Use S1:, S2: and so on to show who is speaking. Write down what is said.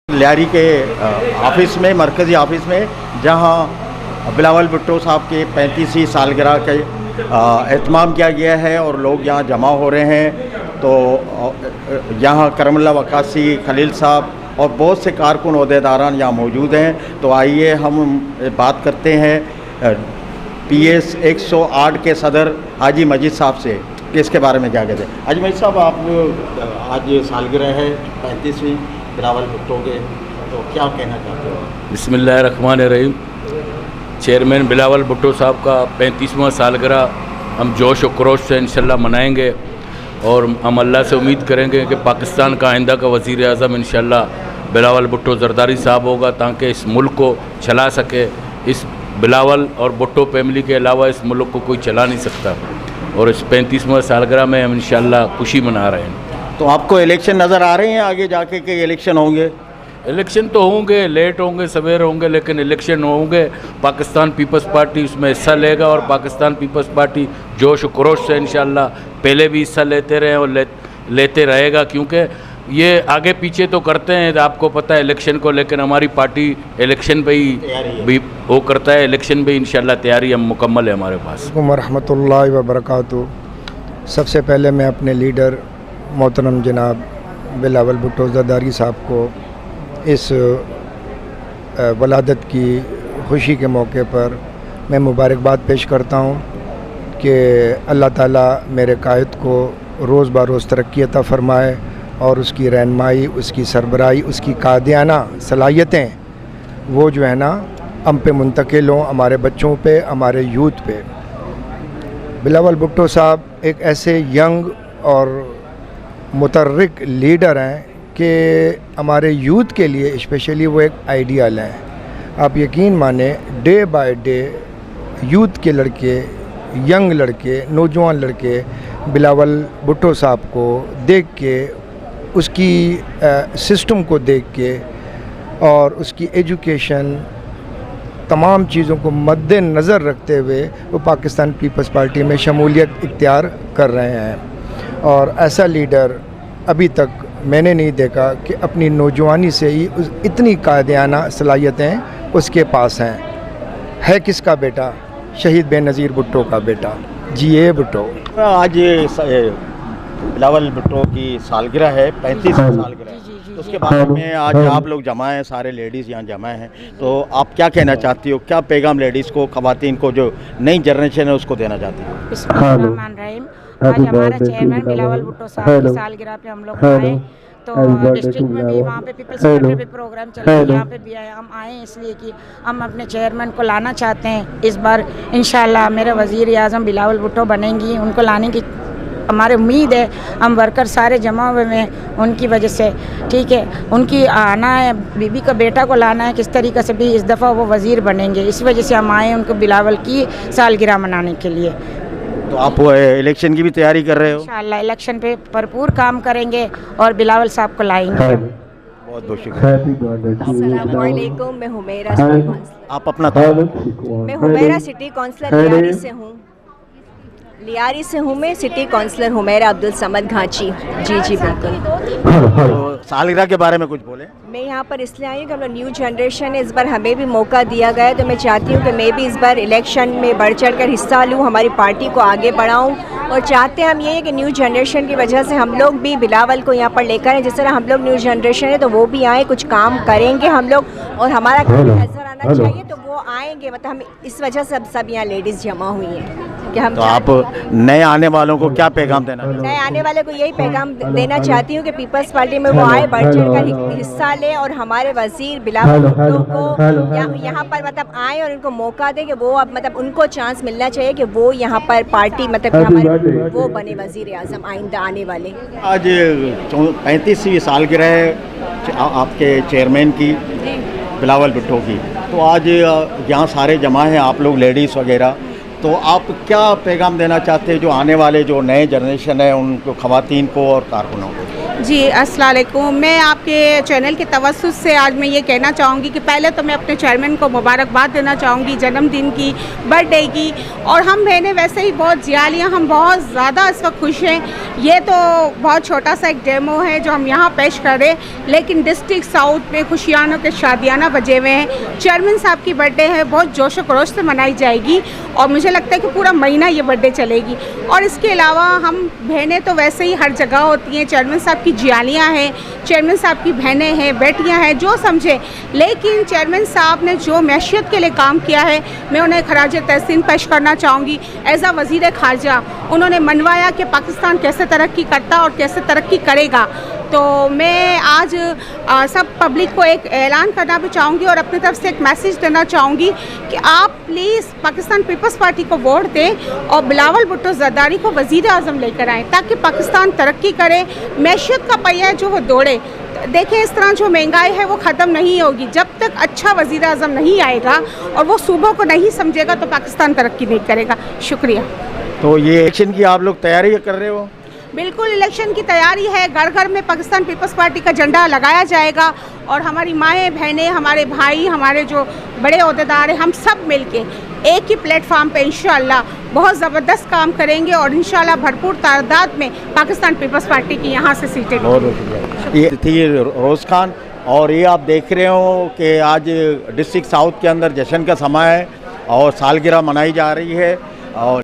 S1: लियारी के ऑफिस में, मरकज़ी ऑफिस में, जहां बिलावल भुट्टो साहब के 35वीं सालगिरह के एहतमाम किया गया है और लोग यहां जमा हो रहे हैं। तो यहां करमुल्ला वकासी, खलील साहब और बहुत से कारकुन ओहदेदारान यहाँ मौजूद हैं। तो आइए हम बात करते हैं PS 108 के सदर हाजी मजीद साहब से कि इसके बारे में क्या कहते हैं। हाजी मजीद साहब, आप आज सालगिरह है 35वीं बिलावल भुट्टो के, तो क्या कहना चाहते हो?
S2: बिस्मिल्लाहिर्रहमानिर्रहीम। चेयरमैन बिलावल भुट्टो साहब का 35वां सालगिरह हम जोश और खरोश से इंशाल्लाह मनाएंगे और हम अल्लाह से उम्मीद करेंगे कि पाकिस्तान का आइंदा का वज़ीर आज़म इंशाल्लाह बिलावल भुट्टो ज़रदारी साहब होगा, ताकि इस मुल्क को चला सके। इस बिलावल और भुट्टो फैमिली के अलावा इस मुल्क को कोई चला नहीं सकता और इस 35वां सालगिरह में हम इंशाल्लाह खुशी मना रहे हैं।
S1: तो आपको इलेक्शन नज़र आ रहे हैं आगे जाके कि इलेक्शन होंगे?
S2: इलेक्शन तो होंगे, लेट होंगे, सवेरे होंगे, लेकिन इलेक्शन होंगे। पाकिस्तान पीपल्स पार्टी उसमें हिस्सा लेगा और पाकिस्तान पीपल्स पार्टी जोश और खरोश से इंशाल्लाह पहले भी हिस्सा लेते रहे और लेते रहेगा, क्योंकि ये आगे पीछे तो करते हैं, आपको पता है इलेक्शन को, लेकिन हमारी पार्टी इलेक्शन पे ही भी वो करता है। इलेक्शन पे इंशाल्लाह तैयारी हम मुकम्मल है हमारे पास।
S3: रहमतुल्लाहि व बरकातहू। सबसे पहले मैं अपने लीडर मोहतरम जनाब बिलावल भुट्टो ज़रदारी साहब को इस वलादत की खुशी के मौके पर मैं मुबारकबाद पेश करता हूँ कि अल्लाह ताला मेरे कायद को रोज़ बरोज़ तरक्की अता फ़रमाए और उसकी रहनुमाई, उसकी सरबराही, उसकी कादियाना सलाहियतें वो जो है ना हम पे मुंतकिल हों, हमारे बच्चों पे, हमारे यूथ पे। बिलावल भुट्टो साहब एक ऐसे यंग और मुतर्रिक लीडर हैं कि हमारे यूथ के लिए स्पेशली वो एक आइडियल हैं। आप यकीन माने डे बाय डे यूथ के लड़के, यंग लड़के, नौजवान लड़के बिलावल भुट्टो साहब को देख के, उसकी सिस्टम को देख के और उसकी एजुकेशन, तमाम चीज़ों को मद्देनज़र रखते हुए वो पाकिस्तान पीपल्स पार्टी में शमूलियत इख्तियार कर रहे हैं। और ऐसा लीडर अभी तक मैंने नहीं देखा कि अपनी नौजवानी से ही इतनी कायदाना सलाहियतें उसके पास हैं। है किसका बेटा? शहीद बेनज़ीर भुट्टो का बेटा। जी भुट्टो।
S1: आज बिलावल भुट्टो की सालगिरह है, 35वीं सालगिरह, तो उसके बारे में आज आप लोग जमा हैं, सारे लेडीज़ यहाँ जमा हैं, तो आप क्या कहना चाहती हो? क्या पैगाम लेडीज़ को, ख़वातीन को, जो नई जनरेशन है उसको देना चाहती हो?
S4: बिस्मिल्लाहिर्रहमानिर्रहीम। आज हमारा चेयरमैन बिलावल भुट्टो साहब की सालगिरह पे हम लोग आए, तो डिस्ट्रिक्ट में भी वहाँ पे पीपल्स सेक्रेटरी पे प्रोग्राम चल रहा है, यहाँ पे भी आए। हम आए इसलिए कि हम अपने चेयरमैन को लाना चाहते हैं। इस बार इंशाल्लाह मेरे वज़ीर आज़म बिलावल भुट्टो बनेंगी, उनको लाने की हमारी उम्मीद है। हम वर्कर सारे जमा हुए हैं उनकी वजह से, ठीक है। उनकी आना है, बीबी का बेटा को लाना है, किस तरीक़े से भी इस दफ़ा वो वज़ीर बनेंगे, इस वजह से हम आए उनको बिलावल की सालगिरह मनाने के लिए।
S1: तो आप इलेक्शन की भी तैयारी कर रहे हो? इंशाअल्लाह
S4: इलेक्शन पे भरपूर काम करेंगे और बिलावल साहब को लाएंगे।
S1: बहुत बहुत शुक्रिया।
S5: अस्सलामुअलैकुम, मैं हुमैरा सिटी काउंसिलर।
S1: आप अपना
S5: मैं हुमैरा सिटी काउंसिलर लियारी से हूँ। लियारी से हूँ मैं, सिटी काउंसिलर हुमैरा अब्दुल समद घाची। जी जी बिल्कुल।
S1: तो सालगिरह के बारे में कुछ बोले?
S5: मैं यहाँ पर इसलिए आई हूँ कि हम लोग न्यू जनरेशन है, इस बार हमें भी मौका दिया गया है, तो मैं चाहती हूँ कि मैं भी इस बार इलेक्शन में बढ़ चढ़ कर हिस्सा लूँ, हमारी पार्टी को आगे बढ़ाऊँ। और चाहते हैं हम ये है कि न्यू जनरेशन की वजह से हम लोग भी बिलावल को यहाँ पर लेकर आए। जिस तरह हम लोग न्यू जनरेशन है तो वो भी आए, कुछ काम करेंगे हम लोग और हमारा काम नज़र आना चाहिए, तो वो आएंगे। मतलब हम इस वजह से सब यहाँ लेडीज़ जमा हुई हैं कि हम।
S1: तो आप नए आने वालों को क्या पैगाम देना?
S5: नए आने वाले को यही पैगाम देना चाहती हूँ कि पीपल्स पार्टी में वो आए, बढ़ चढ़ कर हिस्सा लें और हमारे वज़ीर बिलावल भुट्टो को यहाँ पर मतलब आए और उनको मौका दें कि वो अब मतलब उनको चांस मिलना चाहिए कि वो यहाँ पर पार्टी मतलब हमारे वो बने वज़ीर आज़म आइंदा आने वाले।
S1: आज 35वीं सालगिरह है आपके चेयरमैन की, बिलावल भुट्टो की, तो आज यहाँ सारे जमा हैं आप लोग लेडीज़ वगैरह, तो आप क्या पैगाम देना चाहते हैं जो आने वाले जो नए जनरेशन है उनको, ख़वातीन को और कारकुनों को?
S6: जी अस्सलाम वालेकुम। मैं आपके चैनल के तवस्सुस से आज मैं ये कहना चाहूँगी कि पहले तो मैं अपने चेयरमैन को मुबारकबाद देना चाहूँगी जन्मदिन की, बर्थडे की। और हम बहनें वैसे ही बहुत जियालियाँ, हम बहुत ज़्यादा इस वक्त खुश हैं। ये तो बहुत छोटा सा एक डेमो है जो हम यहाँ पेश कर रहे हैं, लेकिन डिस्ट्रिक्ट साउथ में खुशियानों के शादियाना बजे हुए हैं। चेयरमैन साहब की बर्थडे है, बहुत जोश व खरोश से मनाई जाएगी और मुझे लगता है कि पूरा महीना ये बर्थडे चलेगी। और इसके अलावा हम बहनें तो वैसे ही हर जगह होती हैं, चेयरमैन साहब की जियालियाँ हैं, चेयरमैन साहब की बहनें हैं, बेटियां हैं, जो समझे। लेकिन चेयरमैन साहब ने जो मैशियत के लिए काम किया है, मैं उन्हें खराज तहसीन पेश करना चाहूँगी। एज़ आ वज़ीर ख़ारजा उन्होंने मनवाया कि पाकिस्तान कैसे तरक्की करता और कैसे तरक्की करेगा। तो मैं आज सब पब्लिक को एक ऐलान करना भी चाहूँगी और अपनी तरफ से एक मैसेज देना चाहूँगी कि आप प्लीज़ पाकिस्तान पीपल्स पार्टी को वोट दें और बिलावल भुट्टो ज़रदारी को वज़ीर आज़म लेकर आएँ, ताकि पाकिस्तान तरक्की करे, मैशियत का पहिया जो वो दौड़े। देखें, इस तरह जो महंगाई है वो ख़त्म नहीं होगी जब तक अच्छा वज़ीर आज़म नहीं आएगा और वो सूबों को नहीं समझेगा, तो पाकिस्तान तरक्की नहीं करेगा। शुक्रिया।
S1: तो ये इलेक्शन की आप लोग तैयारी कर रहे हो?
S6: बिल्कुल इलेक्शन की तैयारी है। घर घर में पाकिस्तान पीपल्स पार्टी का झंडा लगाया जाएगा और हमारी माएँ बहनें, हमारे भाई, हमारे जो बड़े ओहदेदार हैं, हम सब मिलके एक ही प्लेटफार्म पे इंशाअल्लाह बहुत ज़बरदस्त काम करेंगे और इंशाअल्लाह भरपूर तादाद में पाकिस्तान पीपल्स पार्टी की यहाँ से सीटें
S1: मिलेंगी। ये थी रोज़ खान और ये आप देख रहे हो कि आज डिस्ट्रिक्ट साउथ के अंदर जश्न का समय है और सालगिरह मनाई जा रही है और